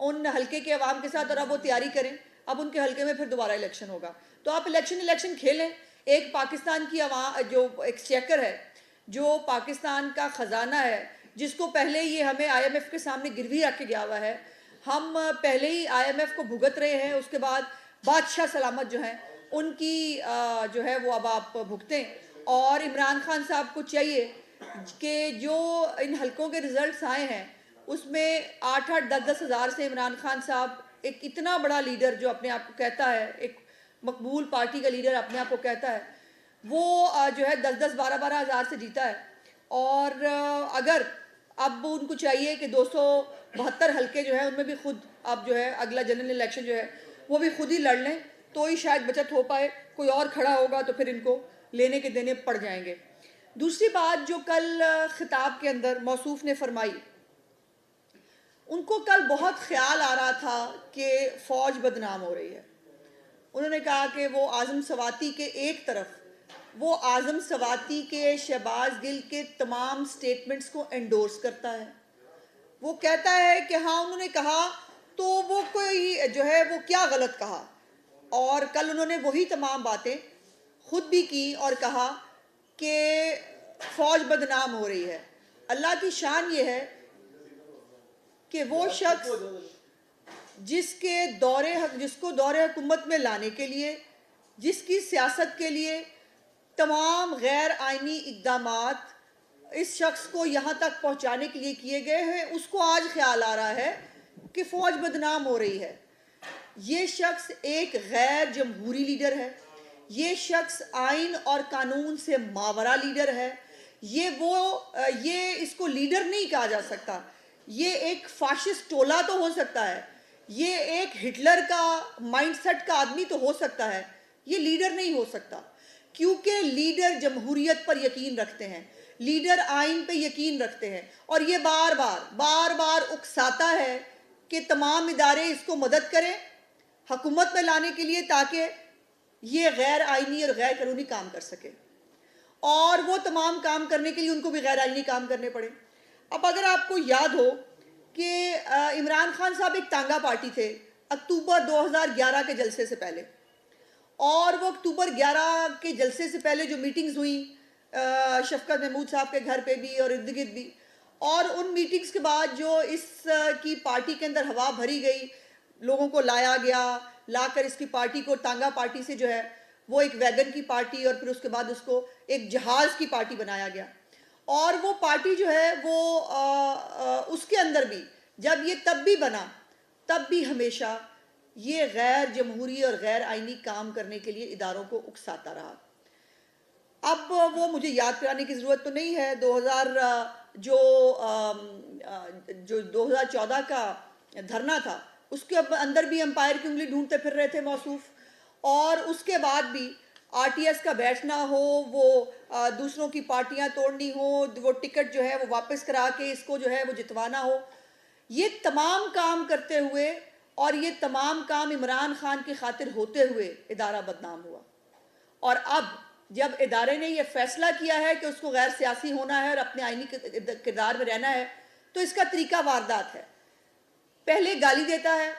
उन हल्के के अवाम के साथ और अब वो तैयारी करें, अब उनके हल्के में फिर दोबारा इलेक्शन होगा। तो आप इलेक्शन खेलें। एक पाकिस्तान की अवाम जो एक्सचेकर है, जो पाकिस्तान का ख़जाना है, जिसको पहले ये हमें IMF के सामने गिरवी रख के गया हुआ है, हम पहले ही IMF को भुगत रहे हैं, उसके बाद बादशाह सलामत जो हैं उनकी जो है वो अब आप भुगतें। और इमरान खान साहब को चाहिए कि जो इन हलकों के रिजल्ट्स आए हैं उसमें 8-8, 10-10 हज़ार से इमरान खान साहब एक इतना बड़ा लीडर जो अपने आप को कहता है, एक मकबूल पार्टी का लीडर अपने आप को कहता है, वो जो है 10-10, 12-12 हज़ार से जीता है। और अगर अब उनको चाहिए कि 272 हल्के जो है उनमें भी खुद अब जो है अगला जनरल इलेक्शन जो है वो भी खुद ही लड़ लें, तो ही शायद बचत हो पाए। कोई और खड़ा होगा तो फिर इनको लेने के देने पड़ जाएंगे। दूसरी बात जो कल खिताब के अंदर मौसूफ ने फरमाई, उनको कल बहुत ख्याल आ रहा था कि फ़ौज बदनाम हो रही है। उन्होंने कहा कि वो आज़म सवाती के एक तरफ वो आज़म सवाती के शहबाज गिल के तमाम स्टेटमेंट्स को एंडोर्स करता है। वो कहता है कि हाँ उन्होंने कहा तो वो कोई जो है वो क्या गलत कहा, और कल उन्होंने वही तमाम बातें खुद भी की और कहा कि फ़ौज बदनाम हो रही है। अल्लाह की शान ये है कि वो शख्स जिसको दौरे हुकूमत में लाने के लिए, जिसकी सियासत के लिए तमाम गैर आइनी इक़दामात इस शख्स को यहाँ तक पहुँचाने के लिए किए गए हैं, उसको आज ख्याल आ रहा है कि फ़ौज बदनाम हो रही है। ये शख्स एक गैर जमहूरी लीडर है, ये शख्स आइन और कानून से मावरा लीडर है। ये इसको लीडर नहीं कहा जा सकता। ये एक फाशिस्ट टोला तो हो सकता है, ये एक हिटलर का माइंडसेट का आदमी तो हो सकता है, ये लीडर नहीं हो सकता। क्योंकि लीडर जमहूरियत पर यकीन रखते हैं, लीडर आइन पे यकीन रखते हैं, और ये बार बार उकसाता है कि तमाम इदारे इसको मदद करें हुकूमत में लाने के लिए, ताकि ये गैर आइनी और गैर कानूनी काम कर सके, और वो तमाम काम करने के लिए उनको भी गैर आइनी काम करने पड़े। अब अगर आपको याद हो कि इमरान खान साहब एक तांगा पार्टी थे अक्टूबर 2011 के जलसे से पहले, और वो अक्टूबर 11 के जलसे से पहले जो मीटिंग्स हुई शफकत महमूद साहब के घर पे भी और इर्द गिर्द भी, और उन मीटिंग्स के बाद जो इस की पार्टी के अंदर हवा भरी गई, लोगों को लाया गया, लाकर इसकी पार्टी को तांगा पार्टी से जो है वो एक वैगन की पार्टी और फिर उसके बाद उसको एक जहाज़ की पार्टी बनाया गया। और वो पार्टी जो है वो उसके अंदर भी जब ये तब भी बना, तब भी हमेशा ये गैर जमहूरी और गैर आइनी काम करने के लिए इदारों को उकसाता रहा। अब वो मुझे याद कराने की ज़रूरत तो नहीं है, 2014 का धरना था, उसके अंदर भी एम्पायर की उंगली ढूंढते फिर रहे थे मौसूफ, और उसके बाद भी RTS का बैठना हो, वो दूसरों की पार्टियां तोड़नी हो, वो टिकट जो है वो वापस करा के इसको जो है वो जितवाना हो, ये तमाम काम करते हुए और ये तमाम काम इमरान खान की खातिर होते हुए इदारा बदनाम हुआ। और अब जब इदारे ने यह फैसला किया है कि उसको गैर सियासी होना है और अपने आइनी किरदार में रहना है, तो इसका तरीका वारदात है। पहले गाली देता है,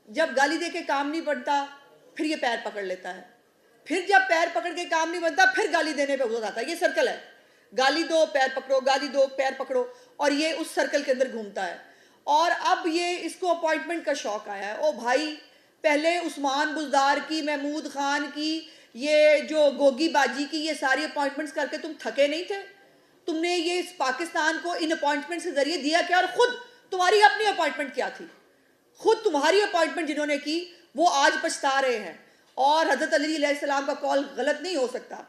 जब गाली दे के काम नहीं बनता फिर ये पैर पकड़ लेता है, फिर जब पैर पकड़ के काम नहीं बनता फिर गाली देने पे उतर आता है। ये सर्कल है, गाली दो पैर पकड़ो, गाली दो पैर पकड़ो, और ये उस सर्कल के अंदर घूमता है। और अब ये इसको अपॉइंटमेंट का शौक आया है। ओ भाई, पहले उस्मान बुजदार की, महमूद खान की, ये जो गोगी बाजी की, ये सारी अपॉइंटमेंट्स करके तुम थके नहीं थे? तुमने ये इस पाकिस्तान को इन अपॉइंटमेंट्स के जरिए दिया क्या? और खुद तुम्हारी अपनी अपॉइंटमेंट क्या थी? खुद तुम्हारी अपॉइंटमेंट जिन्होंने की वो आज पछता रहे हैं। और हज़रत अली अलैहिस्सलाम का कौल गलत नहीं हो सकता,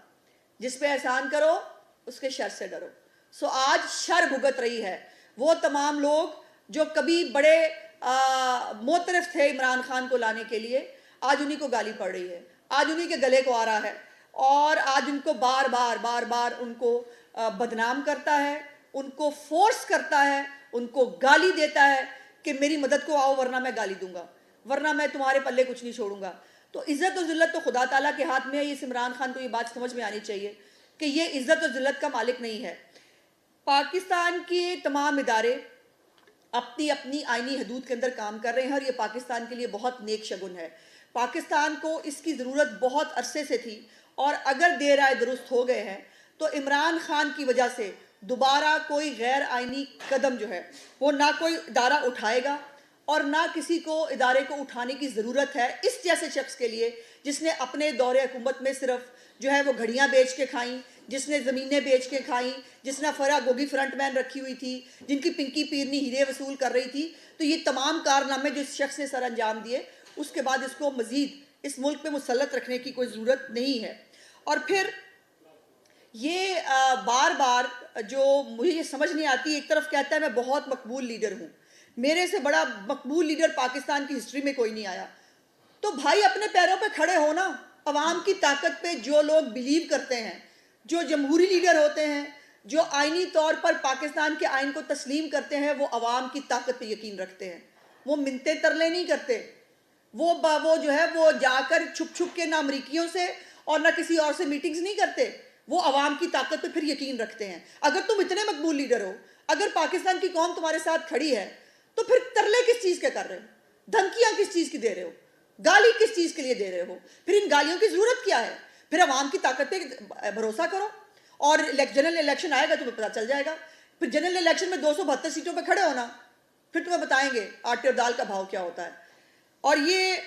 जिस पे एहसान करो उसके शर से डरो। सो आज शर भुगत रही है वो तमाम लोग जो कभी बड़े मोतरफ थे इमरान खान को लाने के लिए, आज उन्हीं को गाली पड़ रही है, आज उन्हीं के गले को आ रहा है, और आज उनको बार बार उनको बदनाम करता है, उनको फोर्स करता है, उनको गाली देता है कि मेरी मदद को आओ वरना मैं गाली दूंगा, वरना मैं तुम्हारे पल्ले कुछ नहीं छोड़ूंगा। तो इज़्ज़त और ज़िल्लत तो खुदा ताला के हाथ में है। इस इमरान खान को ये बात समझ में आनी चाहिए कि ये इज़्ज़त और ज़िल्लत का मालिक नहीं है। पाकिस्तान के तमाम इदारे अपनी अपनी आईनी हदूद के अंदर काम कर रहे हैं और ये पाकिस्तान के लिए बहुत नेक शगुन है। पाकिस्तान को इसकी ज़रूरत बहुत अरसे से थी और अगर देर आए दुरुस्त हो गए हैं तो इमरान खान की वजह से दोबारा कोई गैर आइनी कदम जो है वो ना कोई इदारा उठाएगा और ना किसी को इदारे को उठाने की ज़रूरत है इस जैसे शख्स के लिए जिसने अपने दौरे हुकूमत में सिर्फ जो है वो घड़ियाँ बेच के खाई, जिसने ज़मीनें बेच के खाई, जिसने फरा गोगी फ्रंटमैन रखी हुई थी, जिनकी पिंकी पीरनी हीरे वसूल कर रही थी। तो ये तमाम कारनामे जो इस शख्स ने सर अंजाम दिए, उसके बाद इसको मज़ीद इस मुल्क पे मुसल्लत रखने की कोई ज़रूरत नहीं है। और फिर ये बार बार जो मुझे ये समझ नहीं आती, एक तरफ कहता है मैं बहुत मकबूल लीडर हूँ, मेरे से बड़ा मकबूल लीडर पाकिस्तान की हिस्ट्री में कोई नहीं आया। तो भाई अपने पैरों पे खड़े हो ना, अवाम की ताकत पे जो लोग बिलीव करते हैं, जो जमहूरी लीडर होते हैं, जो आइनी तौर पर पाकिस्तान के आइन को तस्लीम करते हैं, वो अवाम की ताकत पे यकीन रखते हैं। वो मिन्नते तरले नहीं करते, वो जो है वो जाकर छुप छुप के ना अमरीकियों से और ना किसी और से मीटिंग्स नहीं करते, वो अवाम की ताकत पे फिर यकीन रखते हैं। अगर तुम इतने मकबूल लीडर हो, अगर पाकिस्तान की कौम तुम्हारे साथ खड़ी है, तो फिर तरले किस चीज़ के कर रहे हो, धमकियाँ किस चीज़ की दे रहे हो, गाली किस चीज़ के लिए दे रहे हो? फिर इन गालियों की ज़रूरत क्या है? फिर अवाम की ताकत पे भरोसा करो और जनरल इलेक्शन आएगा तुम्हें पता चल जाएगा। फिर जनरल इलेक्शन में 272 सीटों पे खड़े होना, फिर तुम्हें बताएंगे आटे और दाल का भाव क्या होता है। और ये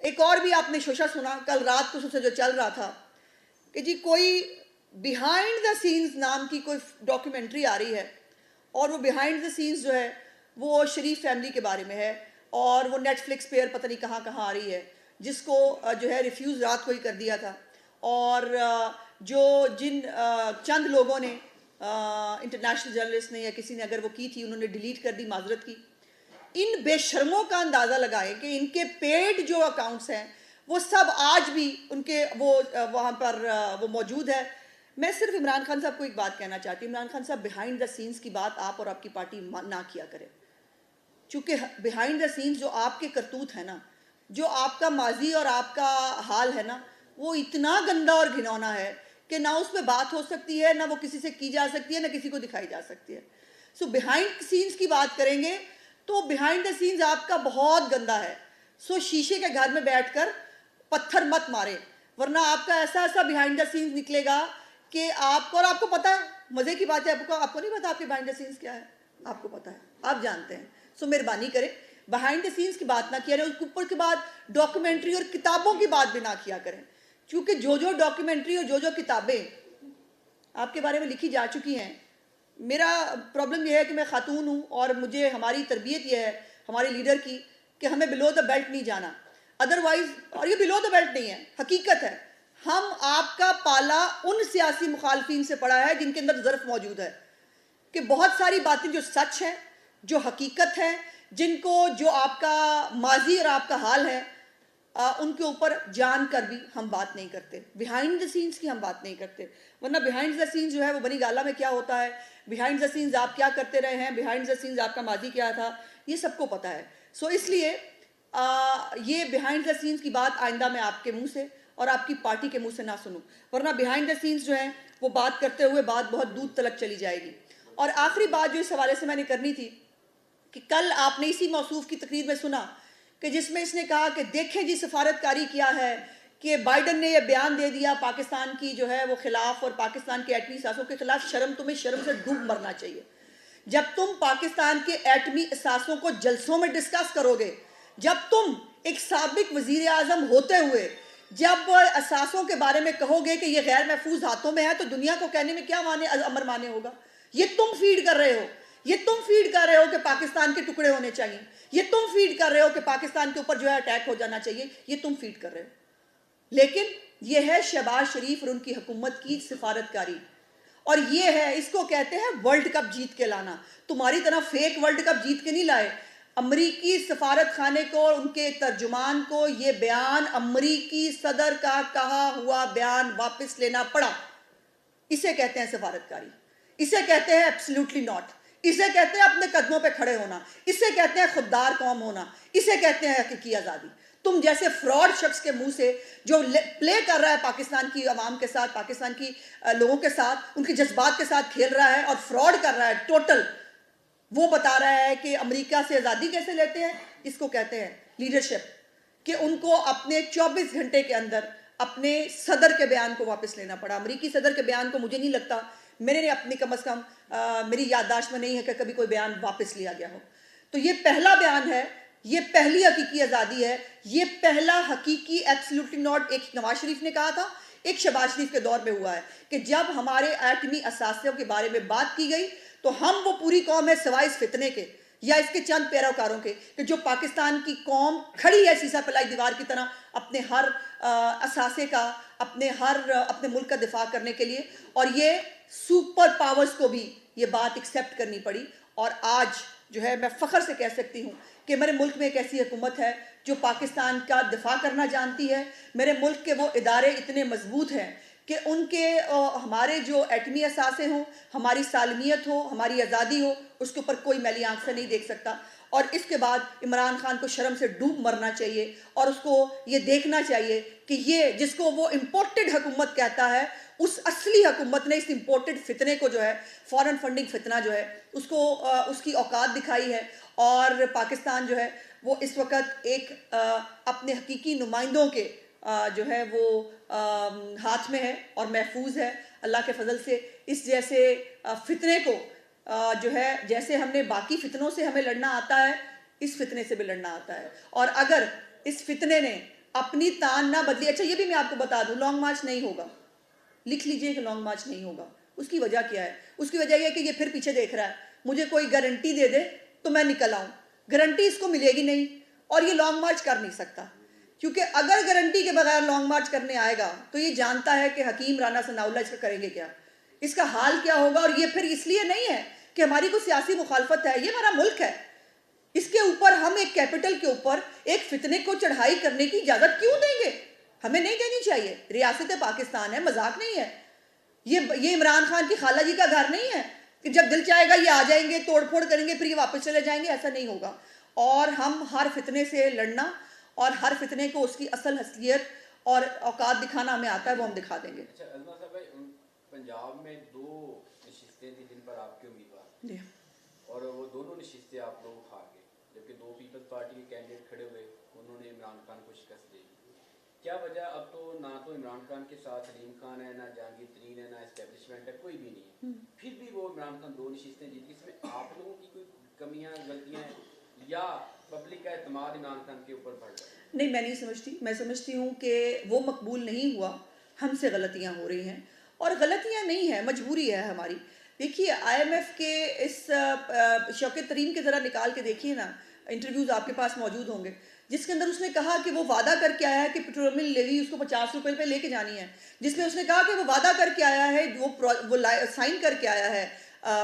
एक और भी आपने शोशा सुना कल रात को से जो चल रहा था कि जी कोई बिहाइंड द सीन्स नाम की कोई डॉक्यूमेंट्री आ रही है और वो बिहाइंड द सीन्स जो है वो शरीफ फैमिली के बारे में है और वो नेटफ्लिक्स पे पता नहीं कहाँ कहाँ आ रही है, जिसको जो है रिफ्यूज़ रात को ही कर दिया था। और जिन चंद लोगों ने इंटरनेशनल जर्नलिस्ट ने या किसी ने अगर वो की थी, उन्होंने डिलीट कर दी, माजरत की। इन बेशर्मों का अंदाज़ा लगाएं कि इनके पेड जो अकाउंट्स हैं वो सब आज भी उनके वो वहाँ पर वो मौजूद है। मैं सिर्फ इमरान खान साहब को एक बात कहना चाहती हूँ, इमरान खान साहब बिहाइंड द सीन्स की बात आप और आपकी पार्टी ना किया करें, चूँकि बिहाइंड द सीन्स जो आपके करतूत है ना, जो आपका माजी और आपका हाल है ना, वो इतना गंदा और घिनौना है कि ना उस पर बात हो सकती है, ना वो किसी से की जा सकती है, ना किसी को दिखाई जा सकती है। सो बिहाइंड सीन्स की बात करेंगे तो बिहाइंड द सीन्स आपका बहुत गंदा है। सो शीशे के घर में बैठकर पत्थर मत मारे, वरना आपका ऐसा ऐसा बिहाइंड द सीन्स निकलेगा कि आपको, और आपको पता है, मज़े की बात है, आपको नहीं पता आपके बिहाइंड द सीन्स क्या है, आपको पता है, आप जानते हैं। सो मेहरबानी करें बिहाइंड द सीन्स की बात ना किया करें, उसके ऊपर के बाद डॉक्यूमेंट्री और किताबों की बात भी ना किया करें, क्योंकि जो डॉक्यूमेंट्री और जो किताबें आपके बारे में लिखी जा चुकी हैं, मेरा प्रॉब्लम यह है कि मैं खातून हूँ और मुझे हमारी तरबियत यह है हमारे लीडर की कि हमें बिलो द बेल्ट नहीं जाना, अदरवाइज, और ये बिलो द बेल्ट नहीं है, हकीकत है, हम आपका पाला उन सियासी मुखालफिन से पड़ा है जिनके अंदर ज़र्फ मौजूद है कि बहुत सारी बातें जो सच हैं, जो हकीकत है, जिनको जो आपका माजी और आपका हाल है, उनके ऊपर जान कर भी हम बात नहीं करते, बिहाइंड द सीन्स की हम बात नहीं करते। वरना बिहाइंड द सीन्स जो है वो बनी गाला में क्या होता है, बिहाइंड द सीन्स आप क्या करते रहे हैं, बिहाइंड द सीन्स आपका माजी क्या था, ये सबको पता है। सो इसलिए ये बिहाइंड द सीन्स की बात आइंदा मैं आपके मुंह से और आपकी पार्टी के मुंह से ना सुनूं, वरना बिहाइंड द सीन्स जो है वो बात करते हुए बात बहुत दूर तलक चली जाएगी। और आखिरी बात जो इस हवाले से मैंने करनी थी कि कल आपने इसी मौसूफ की तकरीर में सुना कि जिसमें इसने कहा कि देखें जी सफारतकारी किया है कि बाइडन ने यह बयान दे दिया पाकिस्तान की जो है वो खिलाफ और पाकिस्तान के एटमी असासों के खिलाफ, तुम्हें शर्म से डूब मरना चाहिए। जब तुम पाकिस्तान के एटमी असासों को जलसों में डिस्कस करोगे, जब तुम एक साबिक वजीर आजम होते हुए जब असासों के बारे में कहोगे कि ये गैर महफूज हाथों में है, तो दुनिया को कहने में क्या अमर माने होगा। ये तुम फीड कर रहे हो, ये तुम फीड कर रहे हो कि पाकिस्तान के टुकड़े होने चाहिए, ये तुम फीड कर रहे हो कि पाकिस्तान के ऊपर जो है अटैक हो जाना चाहिए, ये तुम फीड कर रहे हो। लेकिन ये है शहबाज शरीफ और उनकी हुकूमत की सिफारतकारी, और ये है, इसको कहते हैं वर्ल्ड कप जीत के लाना। तुम्हारी तरह फेक वर्ल्ड कप जीत के नहीं लाए। अमरीकी सफारत खाने को, उनके तर्जुमान को ये बयान, अमरीकी सदर का कहा हुआ बयान वापस लेना पड़ा। इसे कहते हैं सफारतकारी, इसे कहते हैं एब्सोल्युटली नॉट, इसे कहते हैं अपने कदमों पे खड़े होना, इसे कहते हैं खुददार कौम होना, इसे कहते हैं हकीकी आज़ादी। तुम जैसे फ्रॉड शख्स के मुंह से जो प्ले कर रहा है पाकिस्तान की आवाम के साथ, पाकिस्तान की लोगों के साथ, उनके जज्बात के साथ खेल रहा है और फ्रॉड कर रहा है टोटल, वो बता रहा है कि अमेरिका से आज़ादी कैसे लेते हैं, इसको कहते हैं लीडरशिप, कि उनको अपने 24 घंटे के अंदर अपने सदर के बयान को वापस लेना पड़ा। अमेरिकी सदर के बयान को मुझे नहीं लगता, मैंने अपनी कम अज़ कम मेरी याददाश्त में नहीं है कि कभी कोई बयान वापस लिया गया हो। तो ये पहला बयान है, ये पहली हकीकी आज़ादी है, ये पहला हकीकी एब्सोल्युटली नॉट, एक नवाज शरीफ ने कहा था, एक शहबाज शरीफ के दौर में हुआ है कि जब हमारे एटमी असासियों के बारे में बात की गई तो हम वो पूरी कौम है सिवाय इस फितने के या इसके चंद पैरोकारों के कि जो पाकिस्तान की कौम खड़ी है सीसा फैलाई दीवार की तरह अपने हर असासे का, अपने मुल्क का दिफा करने के लिए, और ये सुपर पावर्स को भी ये बात एक्सेप्ट करनी पड़ी। और आज जो है मैं फ़ख्र से कह सकती हूँ कि मेरे मुल्क में एक ऐसी हुकूमत है जो पाकिस्तान का दिफा करना जानती है। मेरे मुल्क के वो इदारे इतने मजबूत हैं कि उनके हमारे जो एटमी असासे हों, हमारी सालमियत हो, हमारी आज़ादी हो, उसके ऊपर कोई मैली आंख से नहीं देख सकता। और इसके बाद इमरान खान को शर्म से डूब मरना चाहिए और उसको ये देखना चाहिए कि ये जिसको वो इम्पोर्टेड हुकूमत कहता है, उस असली हुकूमत ने इस इम्पोर्टेड फितने को जो है, फॉरेन फंडिंग फितना जो है, उसको उसकी औकात दिखाई है। और पाकिस्तान जो है वो इस वक्त एक अपने हकीकी नुमाइंदों के जो है वो हाथ में है और महफूज है अल्लाह के फजल से। इस जैसे फितने को जो है, जैसे हमने बाकी फितनों से हमें लड़ना आता है, इस फितने से भी लड़ना आता है। और अगर इस फितने ने अपनी तान ना बदली, अच्छा ये भी मैं आपको बता दूं, लॉन्ग मार्च नहीं होगा, लिख लीजिए कि लॉन्ग मार्च नहीं होगा। उसकी वजह क्या है? उसकी वजह यह है कि ये फिर पीछे देख रहा है, मुझे कोई गारंटी दे दे तो मैं निकल आऊं। गारंटी इसको मिलेगी नहीं और ये लॉन्ग मार्च कर नहीं सकता, क्योंकि अगर गारंटी के बगैर लॉन्ग मार्च करने आएगा तो ये जानता है कि हकीम राना सनाउल्लाह इसका करेंगे क्या, इसका हाल क्या होगा। और ये फिर इसलिए नहीं है कि हमारी कोई सियासी मुखालफत है, ये हमारा मुल्क है, इसके ऊपर हम एक कैपिटल के ऊपर एक फितने को चढ़ाई करने की इजाजत क्यों देंगे? हमें नहीं देनी चाहिए। रियासत पाकिस्तान है, मजाक नहीं है। ये इमरान खान की खाला जी का घर नहीं है कि जब दिल चाहेगा ये आ जाएंगे, तोड़ फोड़ करेंगे, फिर ये वापस चले जाएंगे, ऐसा नहीं होगा। और हम हर फितने से लड़ना और हर फितने को उसकी असल हसीयत और औकात दिखाना हमें आता है, वो हम दिखा देंगे। अच्छा अजमा साहब भाई, पंजाब में 2 नशिस्तें थी जिन पर आपके उम्मीदवार, और वो दोनों नशिस्तें आप लोग हार गए, जबकि 2 पीपल्स पार्टी के कैंडिडेट खड़े हुए, उन्होंने इमरान खान को शिकस्त दी। क्या वजह? अब तो ना तो इमरान खान के साथ सलीम खान है, ना जहांगीर तरीन है, ना एस्टेब्लिशमेंट है, कोई भी नहीं है, फिर भी वो इमरान खान 2 नशिस्तें जीत। इसमें आप लोगों की कोई कमियां, गलतियां हैं, या पब्लिक का एतमाद इमरान खान के ऊपर बढ़ रहा है? नहीं, मैं नहीं समझती। मैं समझती हूँ कि वो मकबूल नहीं हुआ, हमसे गलतियाँ हो रही हैं, और गलतियाँ नहीं है, मजबूरी है हमारी। देखिए IMF के इस शौकत तरीन के ज़रा निकाल के देखिए ना, इंटरव्यूज़ आपके पास मौजूद होंगे, जिसके अंदर उसने कहा कि वो वादा करके आया है कि पेट्रोलियम लेवी उसको 50 रुपये पे लेके जानी है, जिसमें उसने कहा कि वो वादा करके आया है, वो साइन करके आया है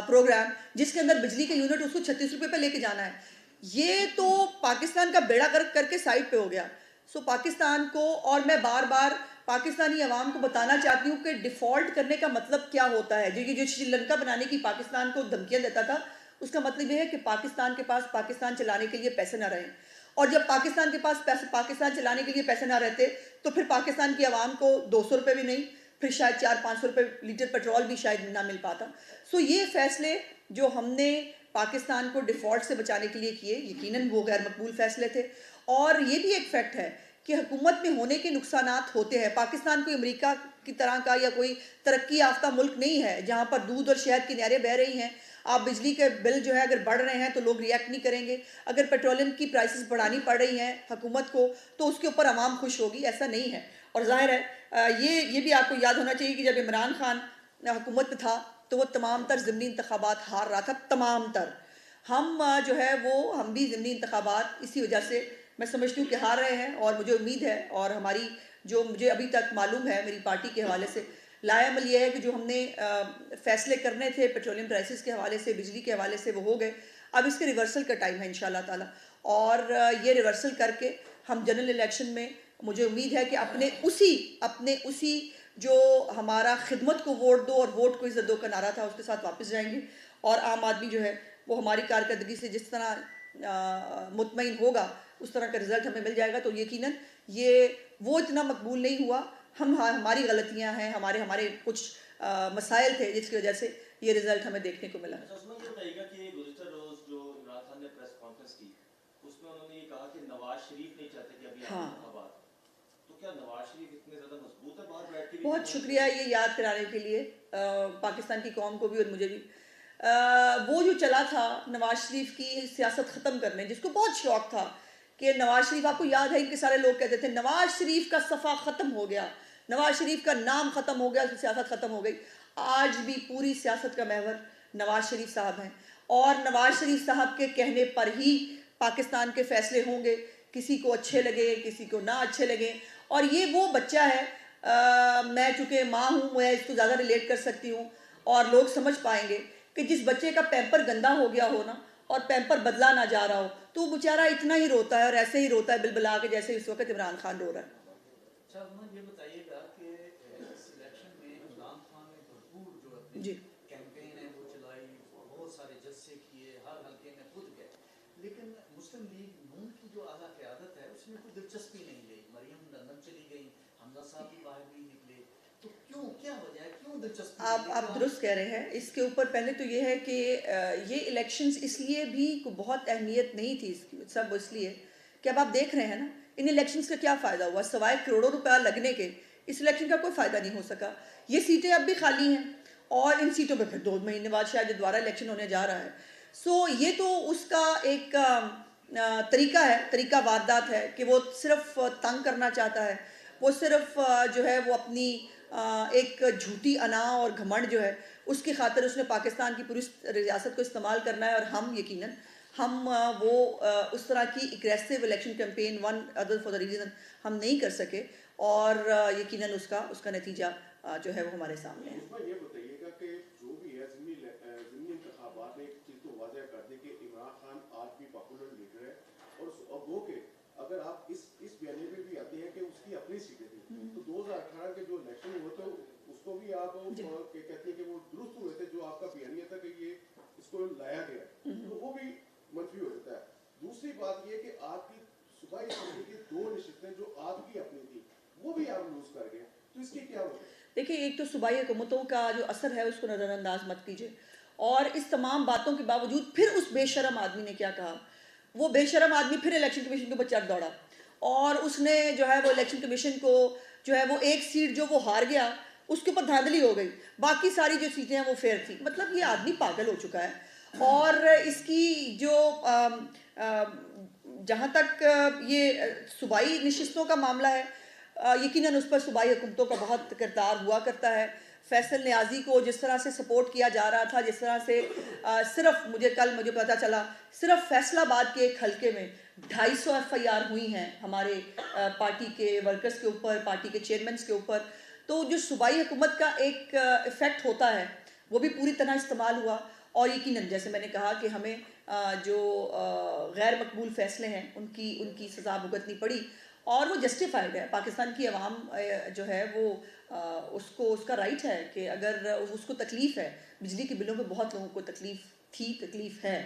प्रोग्राम, जिसके अंदर बिजली के यूनिट उसको 36 रुपये पे लेके जाना है। ये तो पाकिस्तान का बेड़ा गर्क करके साइड पे हो गया। सो पाकिस्तान को, और मैं बार बार पाकिस्तानी अवाम को बताना चाहती हूँ कि डिफ़ॉल्ट करने का मतलब क्या होता है। जो श्रीलंका बनाने की पाकिस्तान को धमकियाँ देता था, उसका मतलब ये है कि पाकिस्तान के पास पाकिस्तान चलाने के लिए पैसे ना रहें, और जब पाकिस्तान के पास पैसे, पाकिस्तान चलाने के लिए पैसे ना रहते, तो फिर पाकिस्तान की आवाम को 200 रुपये भी नहीं, फिर शायद 400-500 रुपये लीटर पेट्रोल भी शायद ना मिल पाता। सो ये फैसले जो हमने पाकिस्तान को डिफ़ॉल्ट से बचाने के लिए किए, यकीनन वो गैर मकबूल फ़ैसले थे। और ये भी एक फैक्ट है कि हुकूमत में होने के नुकसानात होते हैं। पाकिस्तान कोई अमेरिका की तरह का या कोई तरक्की याफ्ता मुल्क नहीं है जहाँ पर दूध और शहद की नहरें बह रही हैं। आप बिजली के बिल जो है अगर बढ़ रहे हैं तो लोग रिएक्ट नहीं करेंगे, अगर पेट्रोलियम की प्राइसेस बढ़ानी पड़ रही हैं हुकूमत को तो उसके ऊपर आवाम खुश होगी, ऐसा नहीं है। और ज़ाहिर है ये भी आपको याद होना चाहिए कि जब इमरान खान हुकूमत में था तो वो तमाम तर ज़िमनी इंतखाबात हार रहा था, तमाम तर। हम जो है वो हम भी ज़िमनी इंतखाबात इसी वजह से मैं समझती हूँ कि हार रहे हैं। और मुझे उम्मीद है, और हमारी जो मुझे अभी तक मालूम है मेरी पार्टी के हवाले से, लाएमल ये है कि जो हमने फ़ैसले करने थे पेट्रोलियम प्राइसेस के हवाले से, बिजली के हवाले से, वो हो गए। अब इसके रिवर्सल का टाइम है इंशाल्लाह ताला, और ये रिवर्सल करके हम जनरल इलेक्शन में, मुझे उम्मीद है कि अपने उसी जो हमारा खिदमत को वोट दो और वोट को इज़्ज़त दो का नारा था उसके साथ वापस जाएंगे। और आम आदमी जो है वो हमारी कारकर्दगी से जिस तरह मुतमईन होगा उस तरह का रिज़ल्ट हमें मिल जाएगा। तो यकीनन ये वो इतना मकबूल नहीं हुआ, हमारी गलतियां हैं, हमारे कुछ मसाइल थे जिसकी वजह से ये रिज़ल्ट हमें देखने को मिला। अच्छा, उसमें ये बताइएगा कि गुज़िश्ता रोज़ कॉन्फ्रेंस की, उसमें उन्होंने ये कहा कि नवाज शरीफ नहीं चाहते कि अभी हाँ। इंतखाबात, तो क्या नवाज शरीफ इतने ज्यादा मजबूत है बाहर बैठ के भी? बहुत शुक्रिया ये याद कराने के लिए, पाकिस्तान की कौम को भी और मुझे भी। वो जो चला था नवाज शरीफ की सियासत ख़त्म करने, जिसको बहुत शौक था कि नवाज शरीफ, आपको याद है कि सारे लोग कहते थे नवाज शरीफ का सफ़ा ख़त्म हो गया, नवाज शरीफ का नाम ख़त्म हो गया, उसकी सियासत ख़त्म हो गई। आज भी पूरी सियासत का महवर नवाज शरीफ साहब हैं, और नवाज शरीफ साहब के कहने पर ही पाकिस्तान के फैसले होंगे, किसी को अच्छे लगे किसी को ना अच्छे लगे। और ये वो बच्चा है, मैं चूँकि माँ हूँ, मैं इसको ज़्यादा रिलेट कर सकती हूँ, और लोग समझ पाएंगे कि जिस बच्चे का पैम्पर गंदा हो गया हो ना, और पैम्पर बदला ना जा रहा हो, तो वो बेचारा इतना ही रोता है, और ऐसे ही रोता है बिलबिला के, जैसे इस वक्त इमरान खान रो रहा है। अच्छा अम्मा, ये बताइएगा कि इस इलेक्शन में इमरान खान ने भरपूर जो अपनी जी। कैंपेन है वो चलाई, बहुत सारे जलसे किए, हर हल्के में खुद गए, लेकिन मुस्लिम लीग नून की जो आला क़यादत है उसमें कोई दिलचस्पी नहीं ली। मरियम लंदन चली गई, हमजा साहब भी बाहर भी निकले, तो क्यों, क्या वजह है, क्यों दिलचस्पी नहीं ली? आप दुरुस्त कह रहे हैं। इसके ऊपर पहले तो ये है कि ये इलेक्शंस इसलिए भी बहुत अहमियत नहीं थी इसकी, सब इसलिए कि अब आप देख रहे हैं ना, इन इलेक्शंस का क्या फ़ायदा हुआ, सवाए करोड़ों रुपया लगने के इस इलेक्शन का कोई फ़ायदा नहीं हो सका। ये सीटें अब भी खाली हैं, और इन सीटों पे फिर 2 महीने बाद शायद दोबारा इलेक्शन होने जा रहा है। सो ये तो उसका एक तरीका है, तरीका वारदात है कि वो सिर्फ तंग करना चाहता है, वो सिर्फ जो है वो अपनी एक झूठी अना और घमंड जो है उसकी खातिर उसने पाकिस्तान की पूरी रियासत को इस्तेमाल करना है। और हम यकीनन हम उस तरह की aggressive election campaign one other for the reason हम नहीं कर सके, और यकीनन उसका नतीजा जो है वो हमारे सामने है। उसमें ये बताइएगा कि जो भी है ज़िमनी इंतखाबात में एक चीज़ तो वाज़ह कर दी कि इमरान खान आज भी पॉपुलर लीडर है, और वो के अगर आप इस बयानी में भी आती है कि उसकी अपनी सीटें थी, तो 2018 के जो इलेक्शन हुए थे उसको भी आप कहती है कि वो दुरुस्त हुए थे, जो आपका बयानिया था कि ये इसको लाया गया, तो वो भी मनफी हो जाता है। दूसरी बात ये कि आपकी सूबाई असम्बली की 2 नशिस्तें जो आपकी अपनी थी वो भी आप लूज कर गए, तो इसकी क्या वजह? देखिए, एक तो सूबाई हुकूमतों का जो असर है उसको नज़रअंदाज मत कीजिए, और इस तमाम बातों के बावजूद फिर उस बेशरम आदमी ने क्या कहा, वो बेशरम आदमी फिर इलेक्शन कमीशन के ऊपर चढ़ दौड़ा, और उसने जो है वो इलेक्शन कमीशन को जो है वो एक सीट जो वो हार गया उसके ऊपर धांधली हो गई, बाकी सारी जो सीटें हैं वो फेयर थी। मतलब ये आदमी पागल हो चुका है। और इसकी जो जहाँ तक ये सूबाई नशिस्तों का मामला है, यकीनन उस पर सूबाई हुकूमतों का बहुत किरदार हुआ करता है। फैसल न्याजी को जिस तरह से सपोर्ट किया जा रहा था, जिस तरह से सिर्फ मुझे पता चला सिर्फ फैसलाबाद के एक हलके में 250 FIR हुई हैं हमारे पार्टी के वर्कर्स के ऊपर, पार्टी के चेयरमैन्स के ऊपर। तो जो सूबाई हुकूमत का एक इफ़ेक्ट होता है वो भी पूरी तरह इस्तेमाल हुआ, और यकीनन जैसे मैंने कहा कि हमें जो गैर मकबूल फ़ैसले हैं उनकी सज़ा भुगतनी पड़ी, और वो जस्टिफाइड है। पाकिस्तान की आवाम जो है वो उसका राइट है कि अगर उसको तकलीफ़ है, बिजली के बिलों में बहुत लोगों को तकलीफ़ है,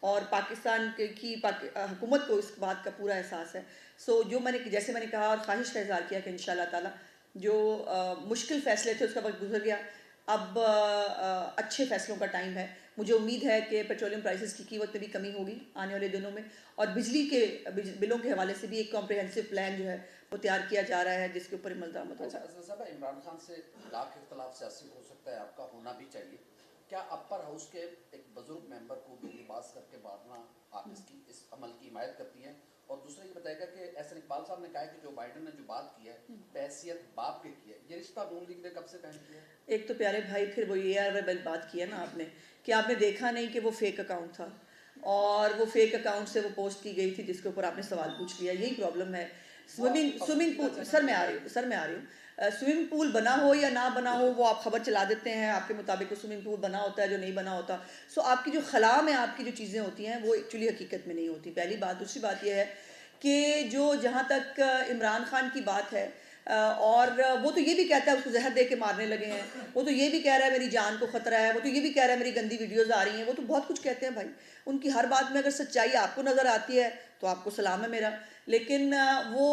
और पाकिस्तान की हुकूमत को इस बात का पूरा एहसास है। सो जैसे मैंने कहा और ख्वाहिश का इज़हार किया कि इंशाअल्लाह ताला जो मुश्किल फ़ैसले थे उसका वक्त गुजर गया, अब अच्छे फ़ैसलों का टाइम है। मुझे उम्मीद है कि पेट्रोलियम प्राइसेस की कीमत में भी कमी होगी आने वाले दिनों में, और बिजली के बिलों के हवाले से भी एक कॉम्प्रिहेंसिव प्लान जो है वो तैयार किया जा रहा है, जिसके ऊपर अमल दरामद होगा। अच्छा साहब, इमरान खान से लाख इख्तलाफ सियासी हो सकता है, आपका होना भी चाहिए, क्या अपर हाउस के एक बुजुर्ग मेंबर को बिल्लीबाज करके मारना आप इस अमल की हिमायत करती हैं? और दूसरा ये बताएगा कि एहसन इकबाल साहब ने कहा है कि जो बाइडन ने जो बात की है बहैसियत बाप के की है, ये रिश्ता नून लीग ने कब से कायम किया है? एक तो प्यारे भाई फिर वो ये बात की है ना आपने, कि आपने देखा नहीं कि वो फेक अकाउंट था, और वो फेक अकाउंट से वो पोस्ट की गई थी, जिसके ऊपर आपने सवाल पूछ लिया। यही प्रॉब्लम है। स्विमिंग पूल, सर मैं आ रही हूँ। स्विमिंग पूल बना हो या ना बना हो, वो आप खबर चला देते हैं, आपके मुताबिक वो स्विमिंग पूल बना होता है, जो नहीं बना होता। सो आपकी जो खला में आपकी जो चीज़ें होती हैं वो एक्चुअली हकीकत में नहीं होती, पहली बात। दूसरी बात यह है कि जो जहाँ तक इमरान खान की बात है, और वो तो ये भी कहता है उसको जहर दे के मारने लगे हैं, वो तो ये भी कह रहा है मेरी जान को ख़तरा है, वो तो ये भी कह रहा है मेरी गंदी वीडियोज़ आ रही हैं, वो तो बहुत कुछ कहते हैं भाई। उनकी हर बात में अगर सच्चाई आपको नज़र आती है तो आपको सलाम है मेरा, लेकिन वो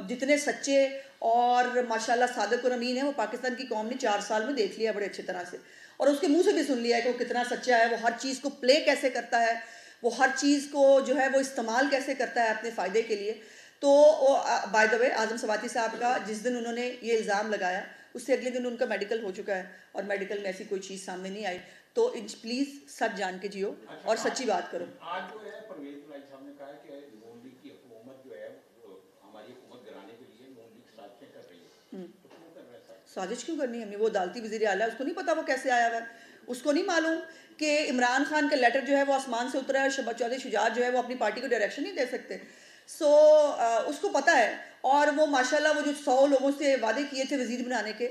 जितने सच्चे और माशाल्लाह सादिक और अमीन है, वो पाकिस्तान की कौम ने 4 साल में देख लिया बड़े अच्छी तरह से, और उसके मुंह से भी सुन लिया है कि वो कितना सच्चा है, वो हर चीज़ को प्ले कैसे करता है, वो हर चीज़ को जो है वो इस्तेमाल कैसे करता है अपने फ़ायदे के लिए। तो बाय द वे आज़म सवाती साहब का जिस दिन उन्होंने ये इल्ज़ाम लगाया उससे अगले दिन उनका मेडिकल हो चुका है और मेडिकल में ऐसी कोई चीज़ सामने नहीं आई। तो प्लीज़ सच जान के जियो और सच्ची बात करो। आज जो है परवेज इलाही साहब ने कहा है कि नून लीग की हुकूमत जो है हमारी हुकूमत गिराने के लिए नून लीग साजिशें कर रही है, तो क्यों कर रहा है साहब? साजिश क्यों करनी है? हमने वो अदालती वज़ीर आला है, उसको नहीं पता वो कैसे आया हुआ है, उसको नहीं मालूम कि इमरान खान का लेटर जो है वो आसमान से उतरा है, चौधरी शुजात जो है वो अपनी पार्टी को डायरेक्शन नहीं दे सकते। सो उसको पता है और वो माशाल्लाह वो जो 100 लोगों से वादे किए थे वज़ीर बनाने के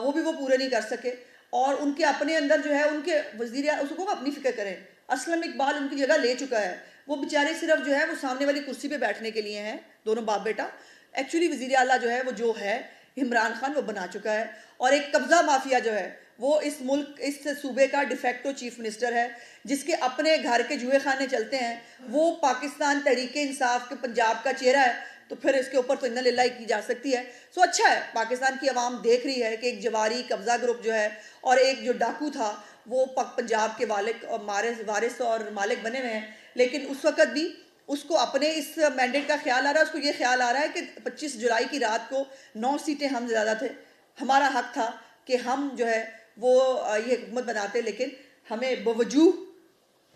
वो भी वो पूरे नहीं कर सके और उनके अपने अंदर जो है उनके वज़ीर उसको अपनी फ़िक्र करें। असलम इकबाल उनकी जगह ले चुका है, वो बेचारे सिर्फ जो है वो सामने वाली कुर्सी पे बैठने के लिए हैं, दोनों बाप बेटा। एक्चुअली वज़ीर आला जो है वो जो है इमरान खान वो बना चुका है और एक कब्ज़ा माफिया जो है वो इस मुल्क इस सूबे का डिफेक्टो चीफ मिनिस्टर है, जिसके अपने घर के जुए खाने चलते हैं। वो पाकिस्तान तहरीके इंसाफ के पंजाब का चेहरा है, तो फिर इसके ऊपर तो इन्ना लिल्लाही की जा सकती है। सो अच्छा है, पाकिस्तान की आवाम देख रही है कि एक जवारी कब्ज़ा ग्रुप जो है और एक जो डाकू था वो पंजाब के वारिस और मालिक बने हुए हैं। लेकिन उस वक़्त भी उसको अपने इस मैंडेट का ख्याल आ रहा है, उसको ये ख्याल आ रहा है कि 25 जुलाई की रात को 9 सीटें हम ज़्यादा थे, हमारा हक था कि हम जो है वो ये हुकूमत बनाते, लेकिन हमें बावजूद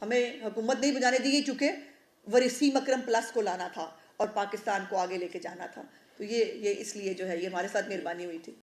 हमें हुकूमत नहीं बनाने दी गई चूँकि वसीम अकरम प्लस को लाना था और पाकिस्तान को आगे लेके जाना था। तो ये इसलिए जो है ये हमारे साथ मेहरबानी हुई थी।